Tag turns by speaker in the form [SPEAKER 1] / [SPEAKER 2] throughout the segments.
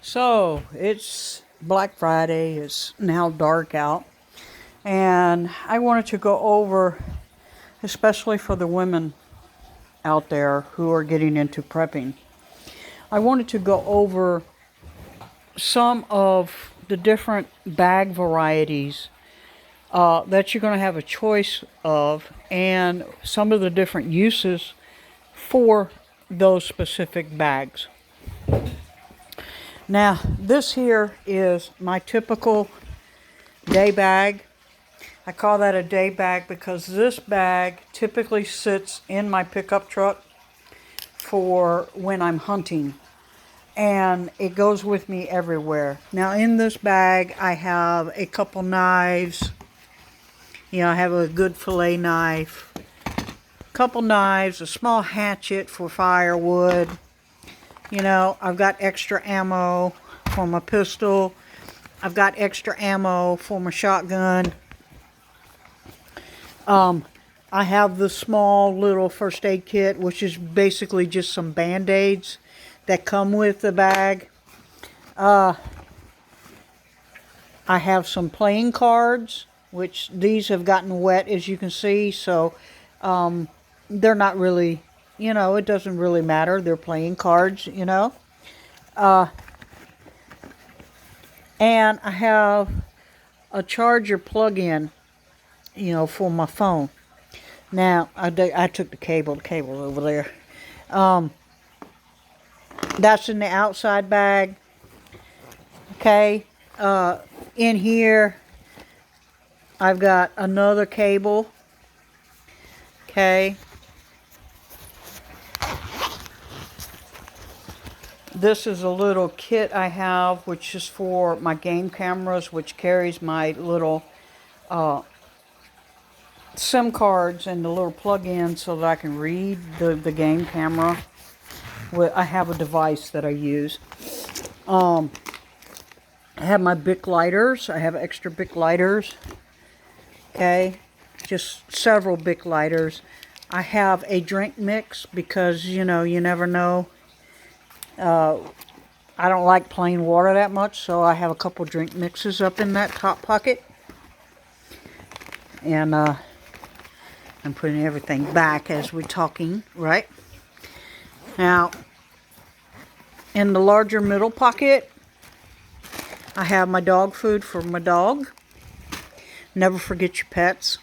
[SPEAKER 1] So it's Black Friday, it's now dark out, and I wanted to go over, especially for the women out there who are getting into prepping, I wanted to go over some of the different bag varieties that you're going to have a choice of, and some of the different uses for those specific bags. Now, this here is my typical day bag. I call that a day bag because this bag typically sits in my pickup truck for when I'm hunting. And it goes with me everywhere. Now, in this bag, I have a couple knives. I have a good fillet knife, a couple knives, a small hatchet for firewood. I've got extra ammo for my pistol. I've got extra ammo for my shotgun. I have the small little first aid kit, which is basically just some Band-Aids that come with the bag. I have some playing cards, which these have gotten wet, as you can see, so they're not really, it doesn't really matter. They're playing cards, and I have a charger plug-in, for my phone. Now, I took the cable's over there. That's in the outside bag. Okay. In here, I've got another cable. Okay. This is a little kit I have, which is for my game cameras, which carries my little SIM cards and the little plug-in so that I can read the game camera. I have a device that I use. I have my Bic lighters. I have extra Bic lighters. Okay, just several Bic lighters. I have a drink mix because, you never know. I don't like plain water that much, so I have a couple drink mixes up in that top pocket. And I'm putting everything back as we're talking, right? Now, in the larger middle pocket, I have my dog food for my dog. Never forget your pets.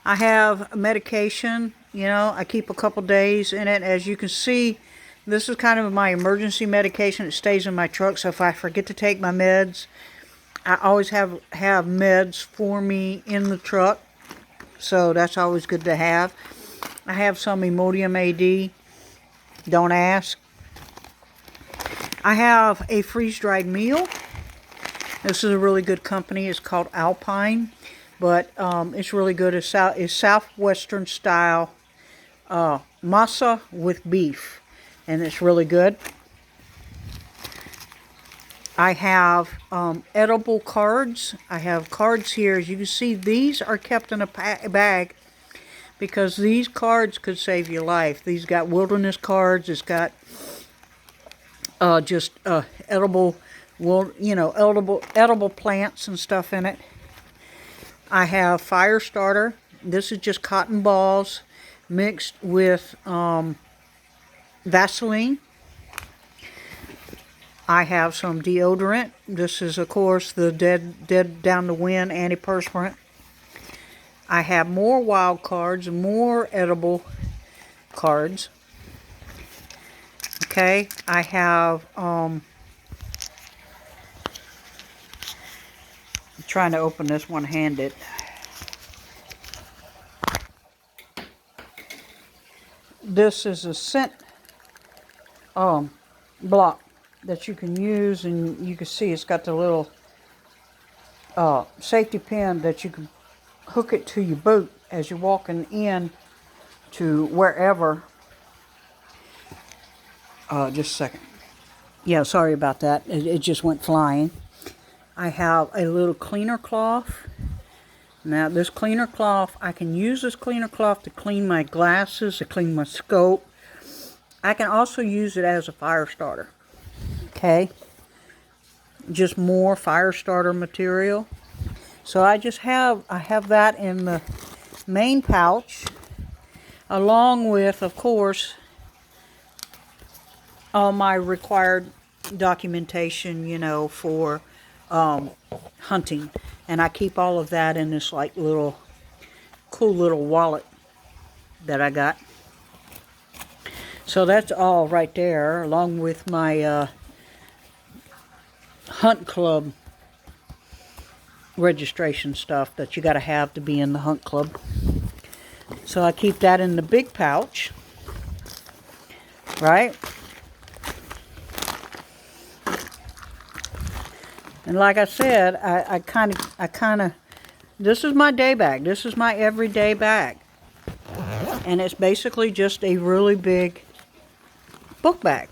[SPEAKER 1] I have medication, I keep a couple days in it. As you can see, this is kind of my emergency medication. It stays in my truck, so if I forget to take my meds, I always have meds for me in the truck. So that's always good to have. I have some Imodium AD. Don't ask. I have a freeze-dried meal. This is a really good company. It's called Alpine, but it's really good. It's Southwestern style masa with beef, and it's really good. I have edible cards. I have cards here. As you can see, these are kept in a bag because these cards could save your life. These got wilderness cards. It's got just edible, edible plants and stuff in it. I have fire starter. This is just cotton balls mixed with Vaseline. I have some deodorant. This is, of course, the dead down the wind antiperspirant. I have more wild cards, more edible cards. Okay, I have, I'm trying to open this one-handed. This is a scent block that you can use, and you can see it's got the little safety pin that you can hook it to your boot as you're walking in to wherever. Just a second. Yeah, sorry about that. It just went flying. I have a little cleaner cloth. Now, this cleaner cloth, I can use this cleaner cloth to clean my glasses, to clean my scope. I can also use it as a fire starter. Okay. just more fire starter material. So I have that in the main pouch, along with, of course, all my required documentation, you know, for hunting. And I keep all of that in this like cool little wallet that I got. So that's all right there, along with my hunt club registration stuff that you got to have to be in the hunt club. So I keep that in the big pouch, right? And like I said, I kind of, this is my day bag. This is my everyday bag. And it's basically just a really big book bag.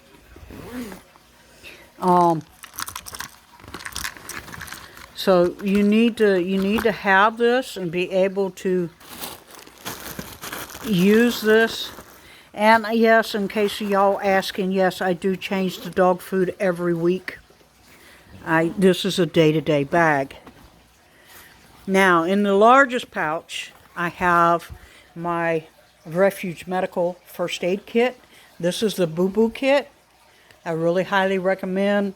[SPEAKER 1] So you need to have this and be able to use this. And yes, in case of y'all asking, yes, I do change the dog food every week. This is a day-to-day bag. Now, in the largest pouch, I have my Refuge Medical First Aid Kit. This is the Boo Boo Kit. I really highly recommend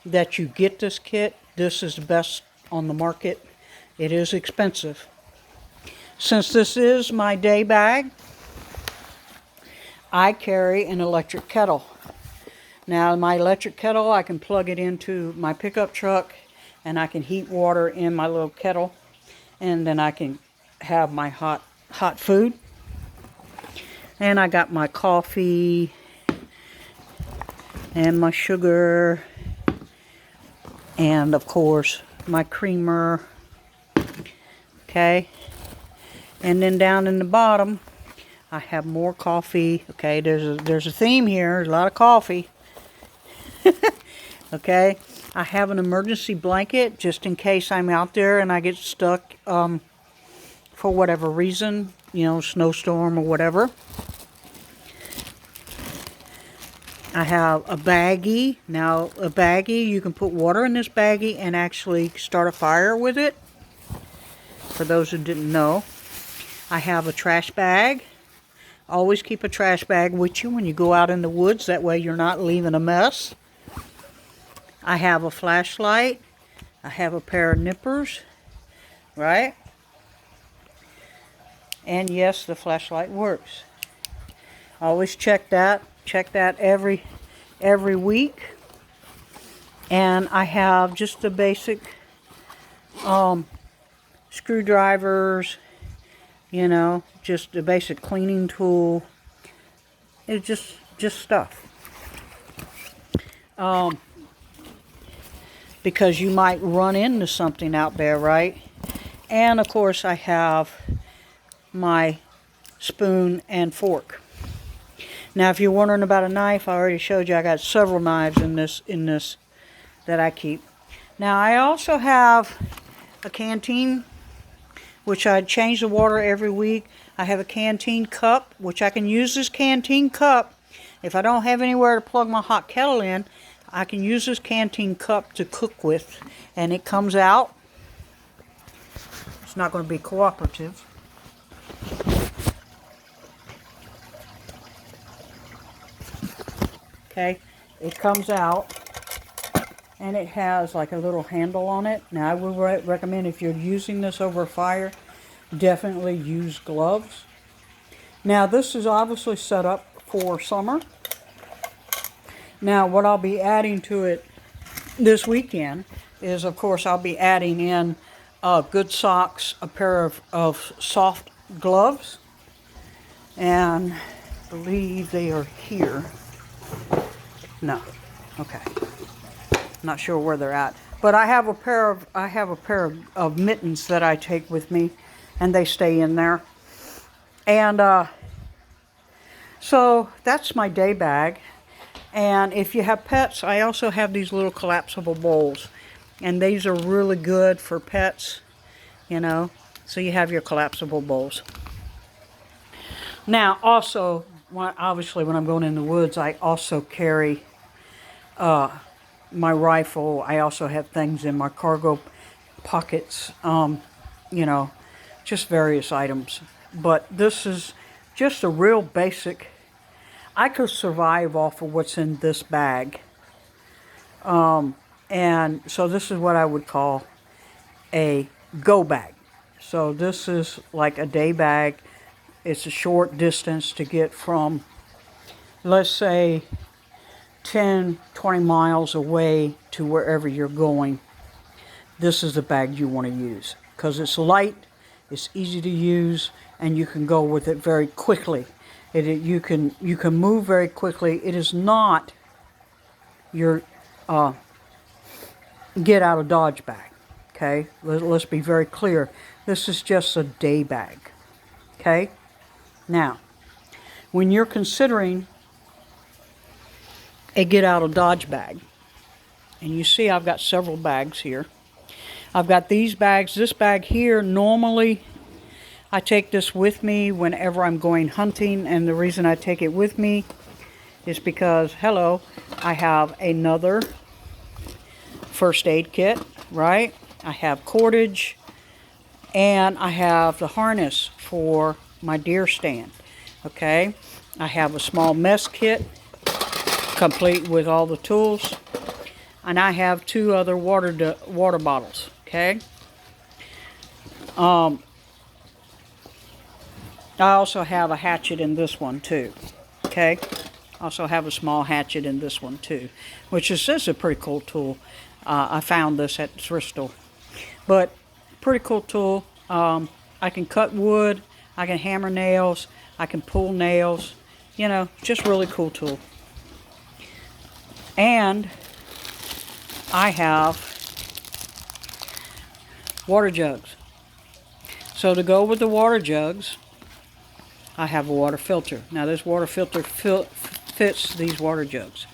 [SPEAKER 1] that you get this kit. This is the best on the market. It is expensive. Since this is my day bag, I carry an electric kettle. Now, my electric kettle, I can plug it into my pickup truck, and I can heat water in my little kettle, and then I can have my hot food. And I got my coffee and my sugar, and of course my creamer. Okay, and then down in the bottom I have more coffee. Okay, there's a theme here. There's a lot of coffee. Okay, I have an emergency blanket just in case I'm out there and I get stuck for whatever reason, you know, snowstorm or whatever. I have a baggie. Now, a baggie, you can put water in this baggie and actually start a fire with it. For those who didn't know. I have a trash bag. Always keep a trash bag with you when you go out in the woods. That way you're not leaving a mess. I have a flashlight. I have a pair of nippers. Right? And yes, the flashlight works. Always check that. Check that every week. And I have just the basic screwdrivers, you know, just a basic cleaning tool. It's just stuff. Because you might run into something out there, right? And of course I have my spoon and fork. Now, if you're wondering about a knife, I already showed you I got several knives in this that I keep. Now, I also have a canteen, which I change the water every week. I have a canteen cup, which I can use this canteen cup. If I don't have anywhere to plug my hot kettle in, I can use this canteen cup to cook with, and it comes out. It's not going to be cooperative. Okay, it comes out, and it has like a little handle on it. Now, I would recommend if you're using this over fire, definitely use gloves. Now, this is obviously set up for summer. Now, what I'll be adding to it this weekend is, of course, I'll be adding in good socks, a pair of soft gloves, and I believe they are here. No, okay. Not sure where they're at, but I have a pair of mittens that I take with me, and they stay in there. And so that's my day bag. And if you have pets, I also have these little collapsible bowls, and these are really good for pets, you know. So you have your collapsible bowls. Now, also, obviously, when I'm going in the woods, I also carry my rifle. I also have things in my cargo pockets, you know, just various items. But this is just a real basic. I could survive off of what's in this bag. And so this is what I would call a go bag. So this is like a day bag. It's a short distance to get from, let's say, 10, 20 miles away to wherever you're going. This is the bag you want to use because it's light, it's easy to use, and you can go with it very quickly. You can move very quickly. It is not your get out of Dodge bag. Okay, let's be very clear. This is just a day bag. Okay, now when you're considering a get out of Dodge bag, and you see I've got several bags here. I've got these bags. This bag here, normally I take this with me whenever I'm going hunting, and the reason I take it with me is because, hello, I have another first aid kit, right? I have cordage, and I have the harness for my deer stand, okay? I have a small mess kit, complete with all the tools, and I have 2 other water bottles, okay? I also have a hatchet in this one too, okay? Also have a small hatchet in this one too, which is just a pretty cool tool. I found this at the thrift store. But pretty cool tool. I can cut wood, I can hammer nails, I can pull nails, you know, just really cool tool. And I have water jugs. So to go with the water jugs, I have a water filter. Now this water filter fits these water jugs.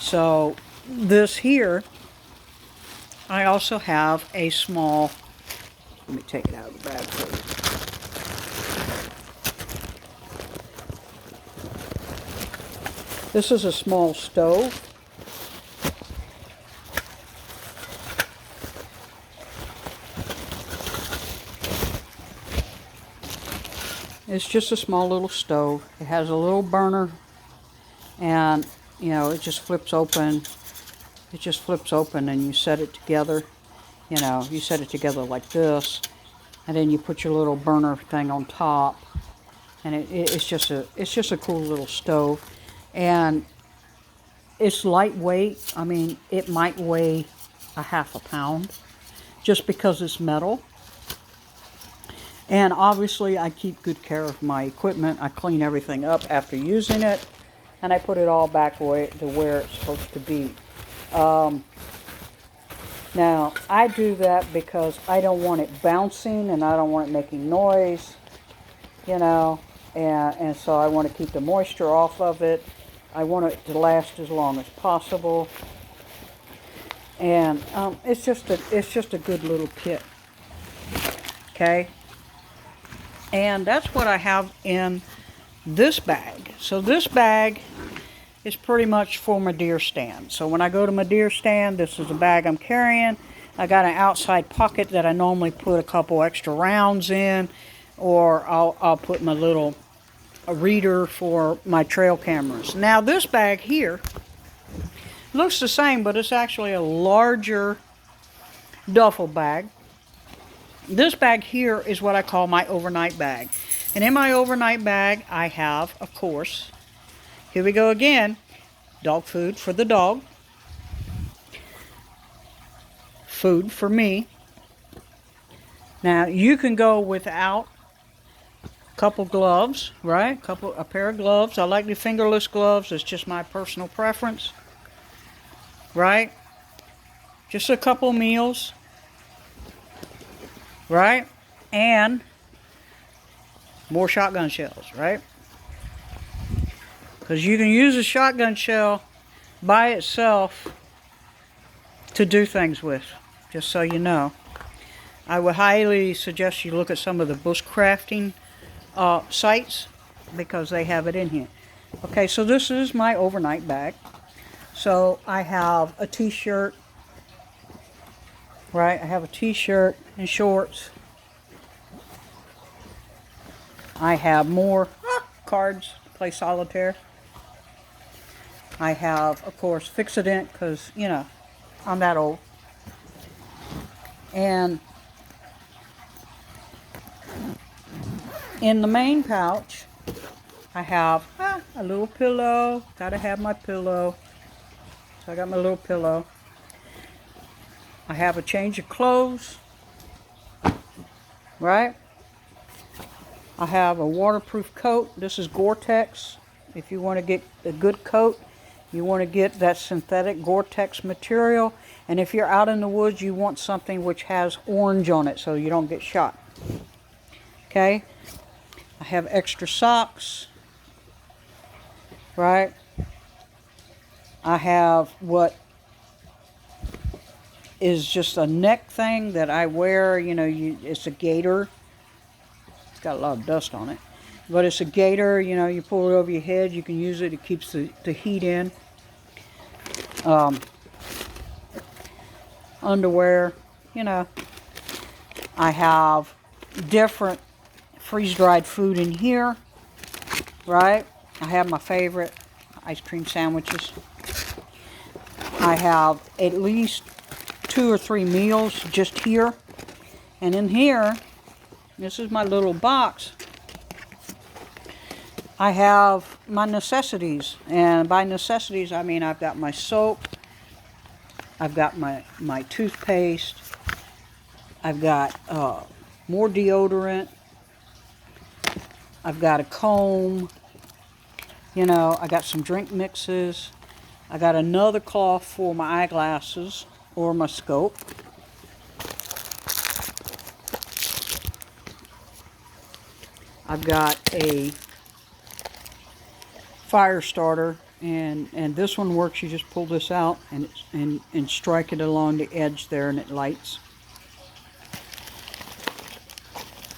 [SPEAKER 1] So this here, I also have a small, let me take it out of the bag for you. This is a small stove. It's just a small little stove. It has a little burner, and you know, it just flips open. It just flips open and you set it together. You know, you set it together like this, and then you put your little burner thing on top, and it's just a cool little stove, and it's lightweight. I mean, it might weigh a half a pound, just because it's metal. And obviously, I keep good care of my equipment. I clean everything up after using it, and I put it all back to where it's supposed to be. Now, I do that because I don't want it bouncing and I don't want it making noise, you know, and so I want to keep the moisture off of it. I want it to last as long as possible. And it's just a good little kit. Okay? And that's what I have in this bag. So this bag is pretty much for my deer stand. So when I go to my deer stand, this is the bag I'm carrying. I got an outside pocket that I normally put a couple extra rounds in, or I'll put my little reader for my trail cameras. Now this bag here looks the same, but it's actually a larger duffel bag. This bag here is what I call my overnight bag. And in my overnight bag, I have, of course, here we go again, dog food for the dog, food for me. Now, you can go without a couple gloves, right? A pair of gloves. I like the fingerless gloves. It's just my personal preference, right? Just a couple meals, right? And more shotgun shells, right? Because you can use a shotgun shell by itself to do things with, just so you know. I would highly suggest you look at some of the bushcrafting sites, because they have it in here. Okay, so this is my overnight bag. So I have a t-shirt, right? I have a t-shirt and shorts. I have more cards to play solitaire. I have, of course, Fix-A-Dent because, you know, I'm that old. And in the main pouch, I have a little pillow. Gotta have my pillow. So I got my little pillow. I have a change of clothes, right? I have a waterproof coat. This is Gore-Tex. If you want to get a good coat, you want to get that synthetic Gore-Tex material. And if you're out in the woods, you want something which has orange on it so you don't get shot. Okay? I have extra socks, right? I have what is just a neck thing that I wear. You know, it's a gaiter. It's got a lot of dust on it. But it's a gaiter, you know, you pull it over your head. You can use it. It keeps the heat in. Underwear, you know. I have different freeze-dried food in here, right? I have my favorite ice cream sandwiches. I have at least 2 or 3 meals just here. And in here, this is my little box. I have my necessities. And by necessities, I mean I've got my soap. I've got my toothpaste. I've got more deodorant. I've got a comb. You know, I got some drink mixes. I got another cloth for my eyeglasses or my scope. I've got a fire starter, and this one works. You just pull this out and strike it along the edge there, and it lights.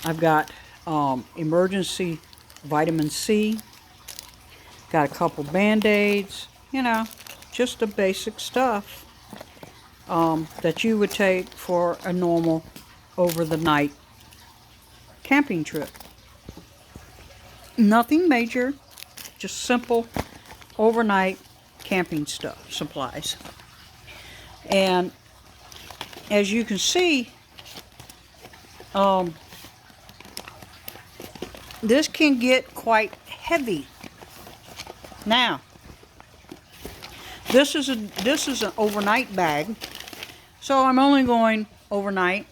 [SPEAKER 1] I've got emergency vitamin C. Got a couple Band-Aids. You know, just the basic stuff that you would take for a normal over-the-night camping trip. Nothing major, just simple overnight camping stuff, supplies. And as you can see, this can get quite heavy. Now, this is an overnight bag, so I'm only going overnight.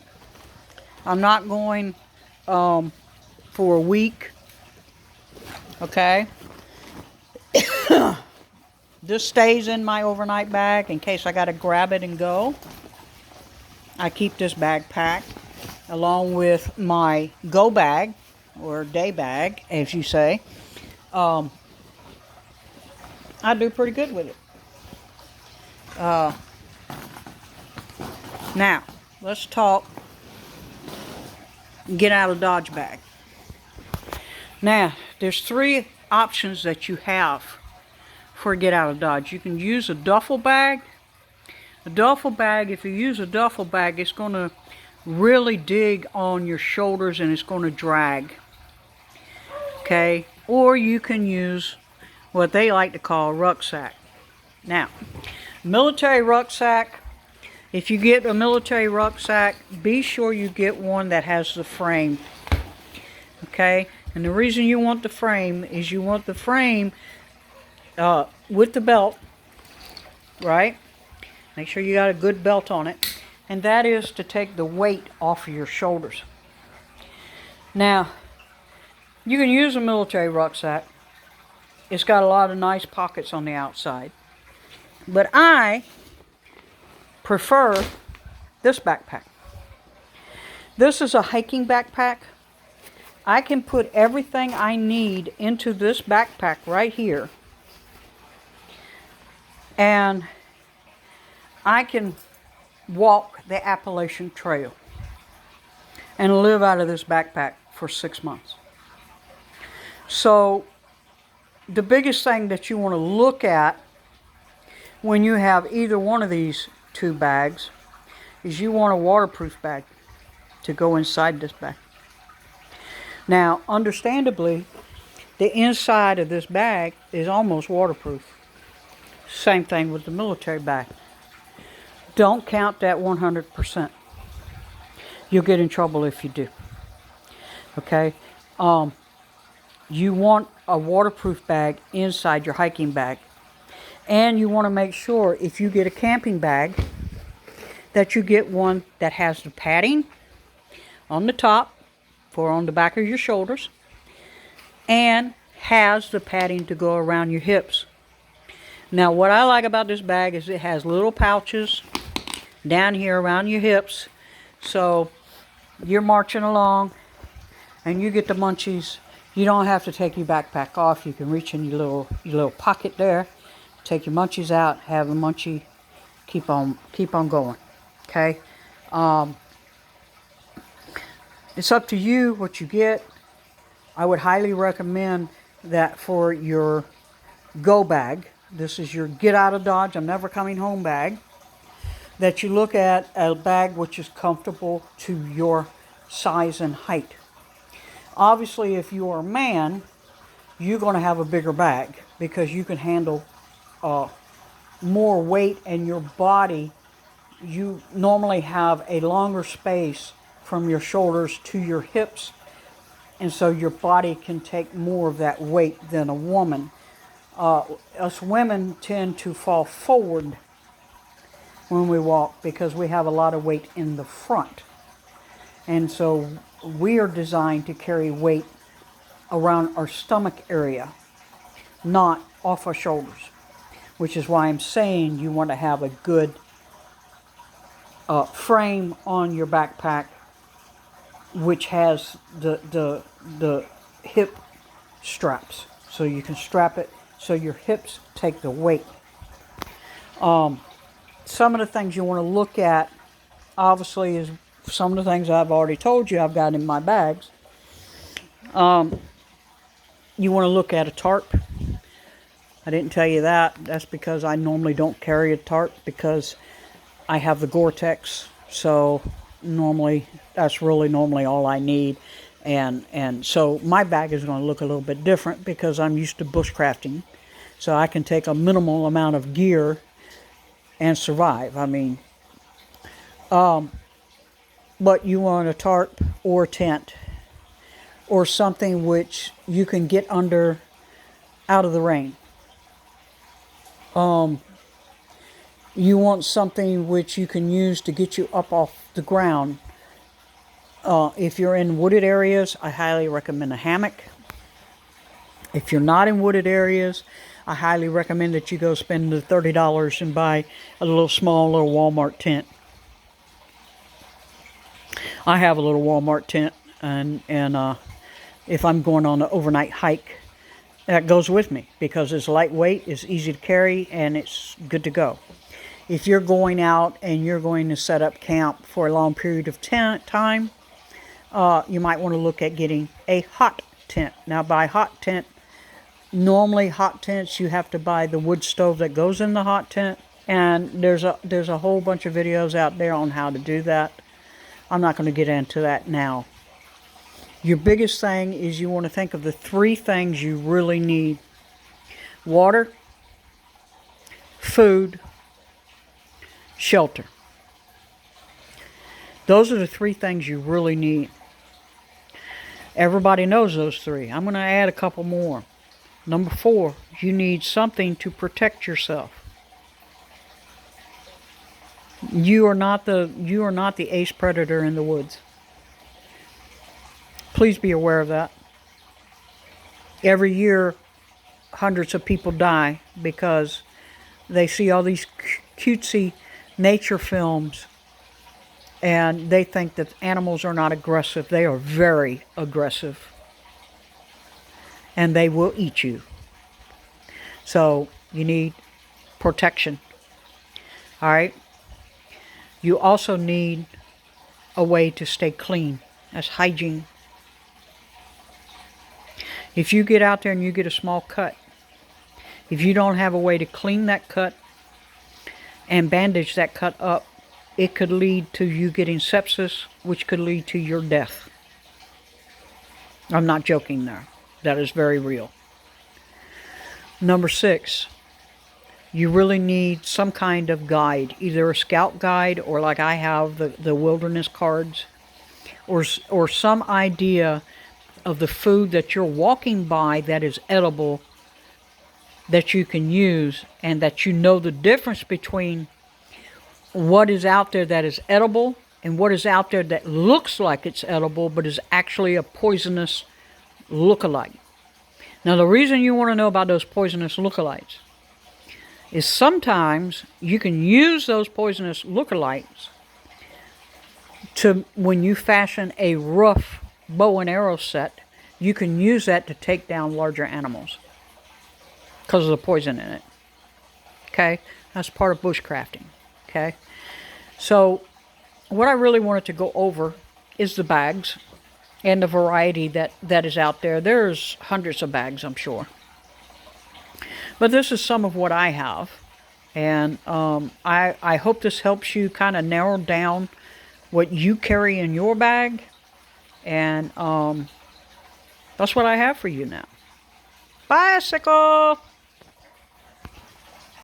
[SPEAKER 1] I'm not going for a week. Okay. This stays in my overnight bag in case I got to grab it and go. I keep this bag packed along with my go bag or day bag, as you say. I do pretty good with it. Now, let's talk get out of Dodge bag. Now, there's 3 options that you have for get out of Dodge. You can use a duffel bag. A duffel bag, if you use a duffel bag, it's going to really dig on your shoulders and it's going to drag. Okay? Or you can use what they like to call a rucksack. Now, military rucksack, if you get a military rucksack, be sure you get one that has the frame. Okay? And the reason you want the frame is you want the frame with the belt, right? Make sure you got a good belt on it. And that is to take the weight off of your shoulders. Now, you can use a military rucksack. It's got a lot of nice pockets on the outside. But I prefer this backpack. This is a hiking backpack. I can put everything I need into this backpack right here. And I can walk the Appalachian Trail and live out of this backpack for 6 months. So the biggest thing that you want to look at when you have either one of these two bags is you want a waterproof bag to go inside this bag. Now, understandably, the inside of this bag is almost waterproof. Same thing with the military bag. Don't count that 100%. You'll get in trouble if you do. Okay? You want a waterproof bag inside your hiking bag. And you want to make sure if you get a camping bag that you get one that has the padding on the top for on the back of your shoulders and has the padding to go around your hips. Now, what I like about this bag is it has little pouches down here around your hips. So you're marching along and you get the munchies. You don't have to take your backpack off. You can reach in your little pocket there, take your munchies out, have a munchie, keep on going. Okay? It's up to you what you get. I would highly recommend that for your go bag. This is your get out of Dodge, I'm never coming home bag. That you look at a bag which is comfortable to your size and height. Obviously, if you are a man, you're going to have a bigger bag because you can handle more weight, and your body, you normally have a longer space from your shoulders to your hips, and so your body can take more of that weight than a woman. Us women tend to fall forward when we walk because we have a lot of weight in the front. And so we are designed to carry weight around our stomach area, not off our shoulders, which is why I'm saying you want to have a good frame on your backpack, which has the hip straps, so you can strap it so your hips take the weight. Some of the things you want to look at, obviously, is some of the things I've already told you I've got in my bags. You want to look at a tarp. I didn't tell you that. That's because I normally don't carry a tarp because I have the Gore-Tex. So normally, that's really normally all I need. And so my bag is going to look a little bit different because I'm used to bushcrafting. So I can take a minimal amount of gear and survive. I mean, but you want a tarp or a tent or something which you can get under out of the rain. You want something which you can use to get you up off the ground. If you're in wooded areas, I highly recommend a hammock. If you're not in wooded areas, I highly recommend that you go spend the $30 and buy a small little Walmart tent. I have a little Walmart tent, and if I'm going on an overnight hike, that goes with me because it's lightweight, it's easy to carry, and it's good to go. If you're going out and you're going to set up camp for a long period of time, you might want to look at getting a hot tent. Now, by hot tent, normally hot tents, you have to buy the wood stove that goes in the hot tent, and there's a whole bunch of videos out there on how to do that. I'm not going to get into that now. Your biggest thing is you want to think of the 3 things you really need: water, food, shelter. Those are the 3 things you really need. Everybody knows those 3. I'm going to add a couple more. Number 4, you need something to protect yourself. You are not the ace predator in the woods. Please be aware of that. Every year, hundreds of people die because they see all these cutesy nature films and they think that animals are not aggressive. They are very aggressive. And they will eat you. So you need protection. All right? You also need a way to stay clean. That's hygiene. If you get out there and you get a small cut, if you don't have a way to clean that cut, and bandage that cut up, it could lead to you getting sepsis, which could lead to your death. I'm not joking there. That is very real. Number 6, you really need some kind of guide, either a scout guide or like I have the wilderness cards, or some idea of the food that you're walking by that is edible that you can use, and that you know the difference between what is out there that is edible and what is out there that looks like it's edible but is actually a poisonous lookalike. Now, the reason you want to know about those poisonous lookalikes is sometimes you can use those poisonous lookalikes to, when you fashion a rough bow and arrow set, you can use that to take down larger animals because of the poison in it. Okay? That's part of bushcrafting. Okay? So, what I really wanted to go over is the bags and the variety that is out there. There's hundreds of bags, I'm sure. But this is some of what I have. And I hope this helps you kind of narrow down what you carry in your bag. And that's what I have for you now. Bicycle!